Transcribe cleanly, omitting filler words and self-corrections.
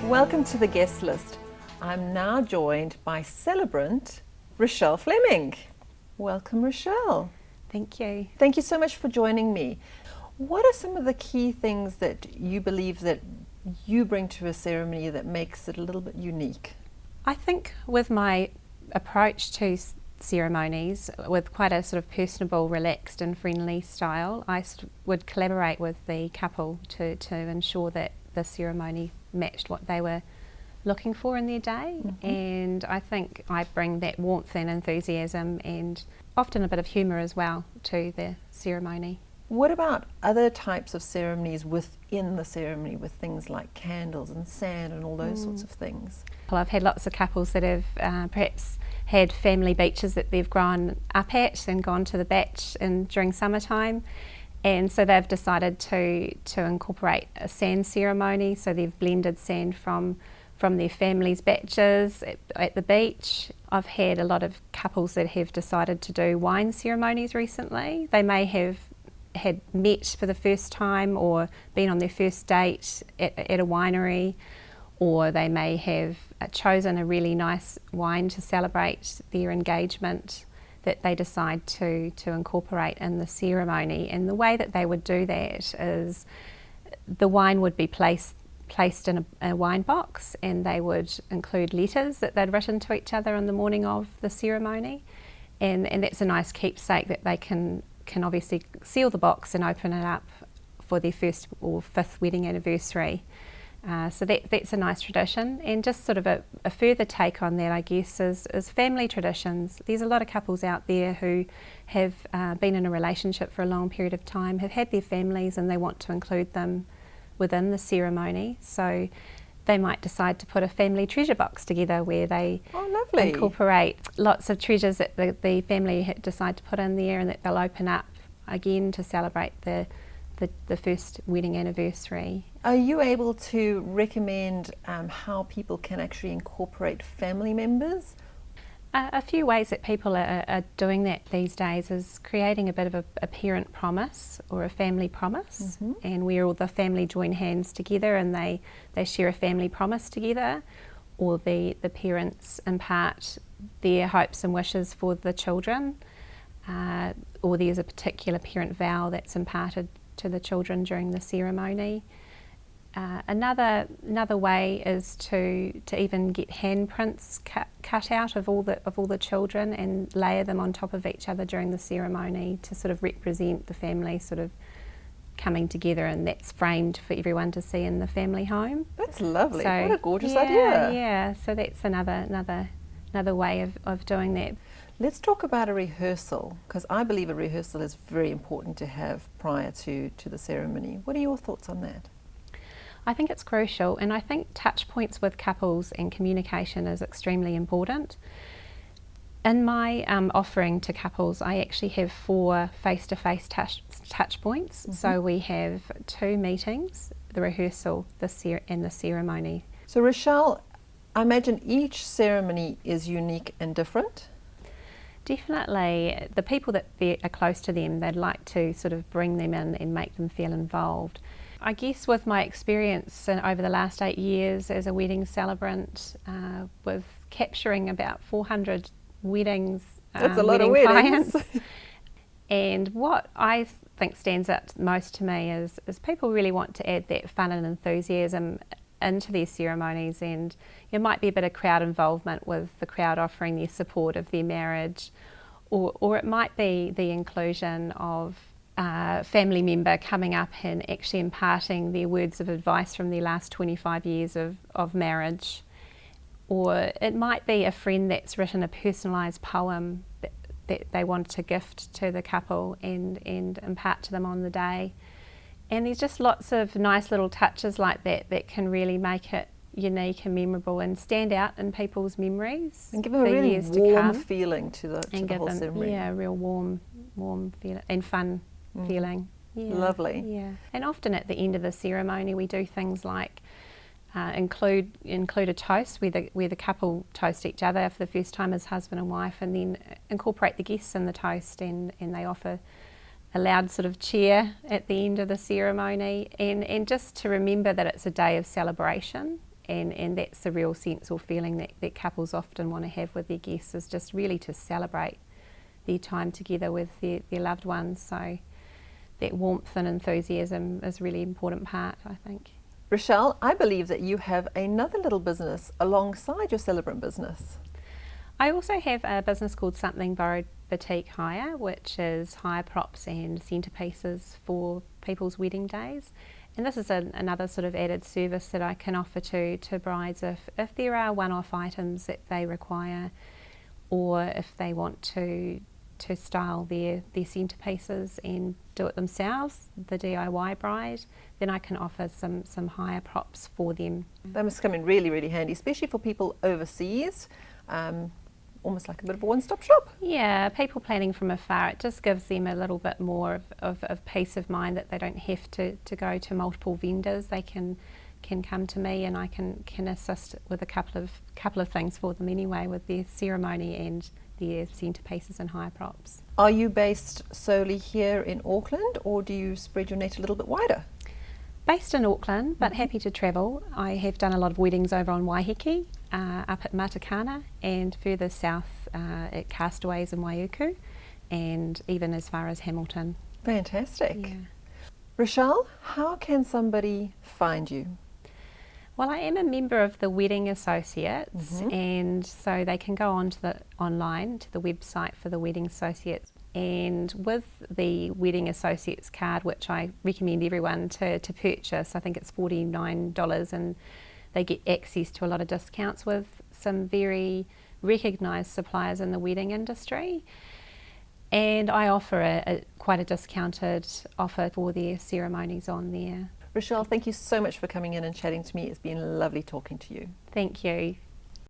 Welcome to the guest list. I'm now joined by Celebrant, Rochelle Fleming. Welcome, Rochelle. Thank you. Thank you so much for joining me. What are some of the key things that you believe that you bring to a ceremony that makes it a little bit unique? I think with my approach to ceremonies, with quite a sort of personable, relaxed and friendly style, I would collaborate with the couple to ensure that the ceremony matched what they were looking for in their day. And I think I bring that warmth and enthusiasm and often a bit of humour as well to the ceremony. What about other types of ceremonies within the ceremony, with things like candles and sand and all those sorts of things? Well, I've had lots of couples that have perhaps had family beaches that they've grown up at and gone to the beach during summertime, and so they've decided to incorporate a sand ceremony. So they've blended sand from their family's beaches at the beach. I've had a lot of couples that have decided to do wine ceremonies recently. They may have had met for the first time or been on their first date at a winery, or they may have chosen a really nice wine to celebrate their engagement that they decide to incorporate in the ceremony. And the way that they would do that is the wine would be placed in a wine box, and they would include letters that they'd written to each other on the morning of the ceremony, and that's a nice keepsake that they can obviously seal the box and open it up for their first or fifth wedding anniversary. So that's a nice tradition. And just sort of a further take on that, I guess, is family traditions. There's a lot of couples out there who have been in a relationship for a long period of time, have had their families, and they want to include them within the ceremony. So they might decide to put a family treasure box together where they incorporate lots of treasures that the family decide to put in there, and that they'll open up again to celebrate the first wedding anniversary. Are you able to recommend how people can actually incorporate family members? A few ways that people are doing that these days is creating a bit of a parent promise or a family promise, and where all the family join hands together and they share a family promise together, or the parents impart their hopes and wishes for the children, or there's a particular parent vow that's imparted to the children during the ceremony. Another way is to even get handprints cut out of all the children and layer them on top of each other during the ceremony to sort of represent the family sort of coming together, and that's framed for everyone to see in the family home. That's lovely. So, what a gorgeous idea. Yeah, so that's another way of doing that. Let's talk about a rehearsal, because I believe a rehearsal is very important to have prior to the ceremony. What are your thoughts on that? I think it's crucial, and I think touch points with couples and communication is extremely important. In my offering to couples, I actually have 4 face-to-face touch points. So we have 2 meetings, the rehearsal and the ceremony. So Rochelle, I imagine each ceremony is unique and different? Definitely. The people that are close to them, they'd like to sort of bring them in and make them feel involved. I guess with my experience over the last 8 years as a wedding celebrant, with capturing about 400 weddings, that's a lot of weddings. Clients, and what I think stands out most to me is people really want to add that fun and enthusiasm into their ceremonies, and there might be a bit of crowd involvement with the crowd offering their support of their marriage, or it might be the inclusion of a family member coming up and actually imparting their words of advice from their last 25 years of marriage. Or it might be a friend that's written a personalised poem that they want to gift to the couple and impart to them on the day. And there's just lots of nice little touches like that can really make it unique and memorable and stand out in people's memories. And give them a really warm feeling to the whole ceremony. Yeah, a real warm feeling and fun feeling. Yeah, lovely. Yeah. And often at the end of the ceremony we do things like include a toast where the couple toast each other for the first time as husband and wife, and then incorporate the guests in the toast, and they offer a loud sort of cheer at the end of the ceremony, and just to remember that it's a day of celebration and that's the real sense or feeling that couples often want to have with their guests, is just really to celebrate their time together with their loved ones. So that warmth and enthusiasm is a really important part, I think. Rochelle, I believe that you have another little business alongside your Celebrant business. I also have a business called Something Borrowed Boutique Hire, which is hire props and centerpieces for people's wedding days. And this is another sort of added service that I can offer to brides if there are one-off items that they require, or if they want to style their centerpieces and do it themselves, the DIY bride, then I can offer some hire props for them. They must come in really, really handy, especially for people overseas. Almost like a bit of a one-stop shop. Yeah, people planning from afar, it just gives them a little bit more of peace of mind that they don't have to go to multiple vendors. They can come to me, and I can assist with a couple of things for them anyway, with their ceremony and their centerpieces and hire props. Are you based solely here in Auckland, or do you spread your net a little bit wider? Based in Auckland, but happy to travel. I have done a lot of weddings over on Waiheke, up at Matakana, and further south at Castaways in Waiuku, and even as far as Hamilton. Fantastic. Yeah. Rochelle, how can somebody find you? Well, I am a member of the Wedding Associates, and so they can go on to online to the website for the Wedding Associates. And with the Wedding Associates card, which I recommend everyone to purchase, I think it's $49, and they get access to a lot of discounts with some very recognised suppliers in the wedding industry. And I offer quite a discounted offer for their ceremonies on there. Rochelle, thank you so much for coming in and chatting to me. It's been lovely talking to you. Thank you.